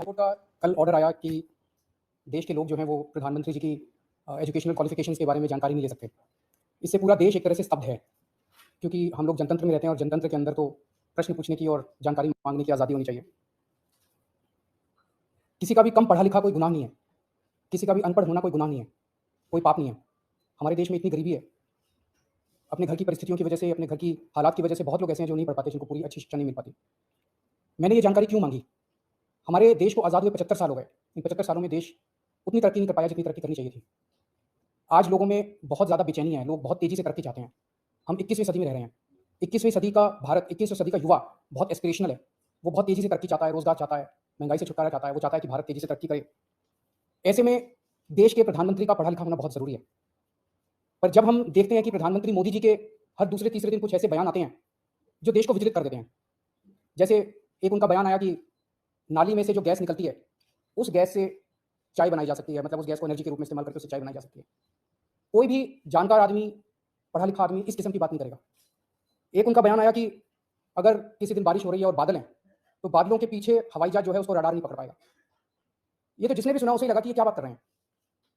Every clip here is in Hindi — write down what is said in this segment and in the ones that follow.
कोर्ट का कल ऑर्डर आया कि देश के लोग जो हैं वो प्रधानमंत्री जी की एजुकेशनल क्वालिफिकेशंस के बारे में जानकारी नहीं ले सकते। इससे पूरा देश एक तरह से स्तब्ध है, क्योंकि हम लोग जनतंत्र में रहते हैं और जनतंत्र के अंदर तो प्रश्न पूछने की और जानकारी माँगने की आज़ादी होनी चाहिए। किसी का भी कम पढ़ा लिखा कोई गुनाह नहीं है, किसी का भी अनपढ़ होना कोई गुनाह नहीं है, कोई पाप नहीं है। हमारे देश में इतनी गरीबी है, अपने घर की परिस्थितियों की वजह से, अपने घर की हालात की वजह से बहुत लोग ऐसे हैं जो नहीं पढ़ पाते, जिनको पूरी अच्छी शिक्षा नहीं मिल पाती। मैंने ये जानकारी क्यों माँगी? हमारे देश को आज़ाद हुए 75 साल हो गए। इन 75 सालों में देश उतनी तरक्की नहीं कर पाया जितनी तरक्की करनी चाहिए थी। आज लोगों में बहुत ज़्यादा बेचैनी है, लोग बहुत तेज़ी से तरक्की चाहते हैं। हम 21वीं सदी में रह रहे हैं। 21वीं सदी का भारत, 21वीं सदी का युवा बहुत एस्पिरेशनल है। वो बहुत तेज़ी से तरक्की चाहता है, रोज़गार चाहता है, महँगाई से छुटकारा चाहता है, वो चाहता है कि भारत तेज़ी से तरक्की करे। ऐसे में देश के प्रधानमंत्री का पढ़ा-लिखा होना बहुत ज़रूरी है। पर जब हम देखते हैं कि प्रधानमंत्री मोदी जी के हर दूसरे-तीसरे दिन कुछ ऐसे बयान आते हैं, जो देश को विचलित कर देते हैं। जैसे एक उनका बयान आया कि नाली में से जो गैस निकलती है, उस गैस से चाय बनाई जा सकती है, मतलब उस गैस को एनर्जी के रूप में इस्तेमाल करके उससे चाय बनाई जा सकती है। कोई भी जानकार आदमी, पढ़ा-लिखा आदमी इस किस्म की बात नहीं करेगा। एक उनका बयान आया कि अगर किसी दिन बारिश हो रही है और बादल हैं, तो बादलों के पीछे हवाई जहाज जो है उसको रडार नहीं पकड़ पाएगा। ये तो जिसने भी सुना उसे लगा कि ये क्या बात कर रहे हैं।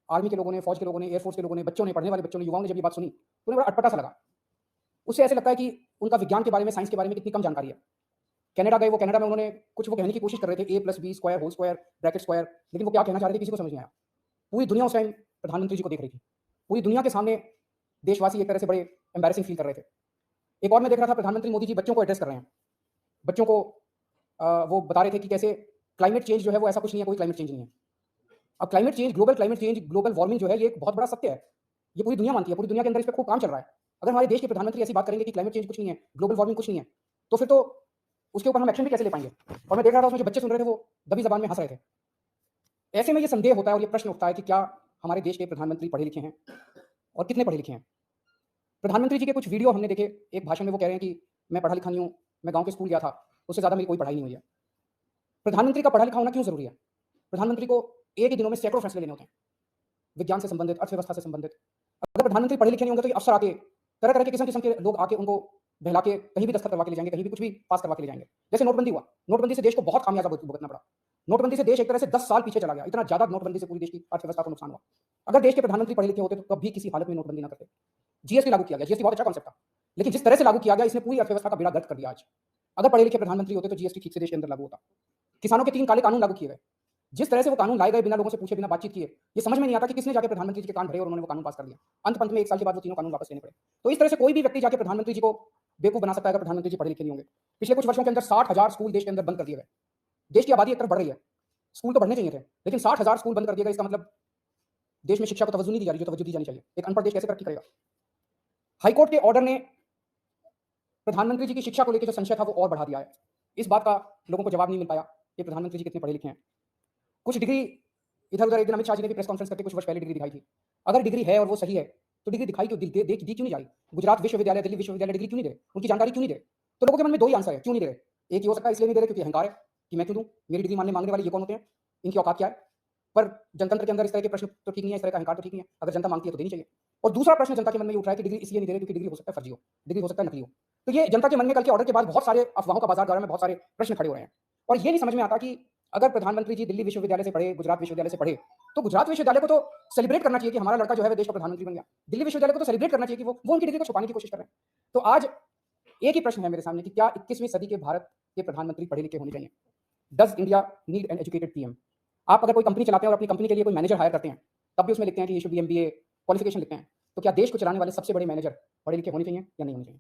आर्मी के लोगों ने, फौज के लोगों ने, एयरफोर्स के लोगों ने, बच्चों ने, पढ़ने वाले बच्चों ने, युवाओं ने जब ये बात सुनी, तो उन्हें बड़ा अटपटा सा लगा। उससे ऐसे लगता है कि उनका विज्ञान के बारे में, साइंस के बारे में कितनी कम जानकारी है। कनाडा गए, वो कनाडा में उन्होंने कुछ वो कहने की कोशिश कर रहे थे, a+b² whole square bracket square, लेकिन वो क्या कहना चाह रहे थे किसी को समझ नहीं आया। पूरी दुनिया उस टाइम प्रधानमंत्री जी को देख रही थी। पूरी दुनिया के सामने देशवासी एक तरह से बड़े एम्बैरेसिंग फील कर रहे थे। एक और मैं देख रहा था, प्रधानमंत्री मोदी जी बच्चों को एड्रेस कर रहे हैं। बच्चों को वो बता रहे थे कि कैसे क्लाइमेट चेंज जो है वो ऐसा कुछ नहीं है, कोई क्लाइमेट चेंज नहीं है। अब क्लाइमेट चेंज, ग्लोबल वार्मिंग जो है ये एक बहुत बड़ा सत्य है। ये पूरी दुनिया मानती है, पूरी दुनिया के अंदर इस पे खूब काम चल रहा है। अगर हमारे देश के प्रधानमंत्री ऐसी बात करेंगे कि क्लाइमेट चेंज कुछ नहीं है, ग्लोबल वार्मिंग कुछ नहीं है, तो फिर तो उसके ऊपर हम एक्शन भी कैसे ले पाएँगे? और मैं देख रहा था उसमें जो बच्चे सुन रहे थे वो दबी ज़बान में हँस रहे थे। ऐसे में ये संदेह होता है और ये प्रश्न उठता है कि क्या हमारे देश के प्रधानमंत्री पढ़े लिखे हैं और कितने पढ़े लिखे हैं? प्रधानमंत्री जी के कुछ वीडियो हमने देखे, एक भाषण में वो कह रहे हैं कि मैं पढ़ा लिखा नहीं हूँ, मैं गाँव के स्कूल गया था, उससे ज़्यादा मेरी कोई पढ़ाई नहीं हुई है। प्रधानमंत्री का पढ़ा लिखा होना क्यों ज़रूरी है? प्रधानमंत्री को एक ही दिनों में सैकड़ों फैसले लेने होते हैं, विज्ञान से संबंधित, अर्थव्यवस्था से संबंधित। अगर प्रधानमंत्री पढ़े लिखे नहीं होंगे तो ये अफ़सर आके, तरह-तरह के किस्म-किस्म के लोग आके उनको बहला के कहीं भी दस्तखत करवा के ले जाएँगे, कहीं भी कुछ भी पास करवा के ले जाएँगे। जैसे नोटबंदी हुआ, नोटबंदी से देश को बहुत खामियाज़ा भुगतना पड़ा। नोटबंदी से देश एक तरह से 10 साल पीछे चला गया, इतना ज़्यादा नोटबंदी से पूरी देश की अर्थव्यवस्था को नुकसान हुआ। अगर देश के प्रधानमंत्री पढ़े लिखे होते तो कभी किसी हालत में नोटबंदी ना करते। जीएसटी लागू किया गया, जीएसटी बहुत अच्छा कॉन्सेप्ट था, लेकिन जिस तरह से लागू किया गया इसने पूरी अर्थव्यवस्था का बेड़ा गर्क कर दिया आज। अगर पढ़े लिखे प्रधानमंत्री होते तो जीएसटी ठीक से देश के अंदर लागू होता। किसानों के 3 काले कानून लागू किए गए। जिस तरह से वो कानून लाए गए बिना लोगों से पूछे, बिना बातचीत किए, ये समझ में नहीं आता कि किसने जाके प्रधानमंत्री जी के कान भरे और उन्होंने वो कानून पास कर दिया। अंत-पंत में 1 साल के बाद वो तीनों कानून वापस लेने पड़े। तो इस तरह से कोई भी व्यक्ति जाके प्रधानमंत्री जी को बेवकूफ बना सकता है अगर प्रधानमंत्री जी पढ़े लिखे नहीं होंगे। पिछले कुछ वर्षों के अंदर 60,000 स्कूल देश के अंदर बंद कर दिए गए। देश की आबादी एक तरफ बढ़ रही है, स्कूल तो बढ़ने चाहिए थे, लेकिन 60,000 स्कूल बंद कर दिए गए। इसका मतलब देश में शिक्षा को तवज्जो नहीं दी जा रही, जो तवज्जो दी जानी चाहिए। एक अनपढ़ देश कैसे तरक्की करेगा? हाईकोर्ट के ऑर्डर ने प्रधानमंत्री जी की शिक्षा को लेके जो संशय था वो और बढ़ा दिया है। इस बात का लोगों को जवाब नहीं मिल पाया कि प्रधानमंत्री जी कितने पढ़े लिखे हैं। कुछ डिग्री इधर-उधर, एक दिन अमित शाह जी ने भी प्रेस कॉन्फ्रेंस करके कुछ वर्ष पहले डिग्री दिखाई थी। अगर डिग्री है और वो सही है, तो डिग्री दिखाई क्यों दी क्यों नहीं जा रही? गुजरात विश्वविद्यालय, दिल्ली विश्वविद्यालय डिग्री क्यों नहीं दे रहे? उनकी जानकारी क्यों नहीं दे रहे? तो लोगों के मन में 2 ही आंसर है, क्यों नहीं दे रहे? एक ये हो सकता है इसलिए नहीं दे रहे क्योंकि अहंकार है, कि मैं क्यों दूँ? मेरी डिग्री माँगने वाले ये कौन होते हैं? इनकी औकात क्या है? पर जनतंत्र के अंदर इस तरह के प्रश्न तो ठीक नहीं है, इस तरह का अहंकार तो ठीक नहीं है। अगर जनता माँगती है तो देनी चाहिए। और दूसरा प्रश्न जनता के मन में ये उठ रहा है कि डिग्री इसलिए नहीं दे रहे क्योंकि डिग्री हो सकता है फर्जी हो, डिग्री हो सकता है नकली हो। तो ये जनता के मन में कल के ऑर्डर के बाद बहुत सारे अफवाहों का बाज़ार दौरा में बहुत सारे प्रश्न खड़े हो रहे हैं। और ये नहीं समझ में आता कि अगर प्रधानमंत्री जी दिल्ली विश्वविद्यालय से पढ़े, गुजरात विश्वविद्यालय से पढ़े, तो गुजरात विश्वविद्यालय को तो सेलिब्रेट करना चाहिए कि हमारा लड़का जो है वो देश का प्रधानमंत्री बन गया। दिल्ली विश्वविद्यालय को तो सेलिब्रेट करना चाहिए कि वो उनकी डिग्री को छुपाने की कोशिश कर रहे हैं। तो आज एक ही प्रश्न है मेरे सामने कि क्या 21वीं सदी के भारत के प्रधानमंत्री पढ़े लिखे होने चाहिए? Does India need an educated PM? आप अगर कोई कंपनी चलाते हैं और अपनी कंपनी के लिए कोई मैनेजर हायर करते हैं, तब भी उसमें लिखते हैं कि he should be MBA qualification लिखते हैं। तो क्या देश को चलाने वाले सबसे बड़े मैनेजर पढ़े लिखे होने चाहिए या नहीं होने चाहिए?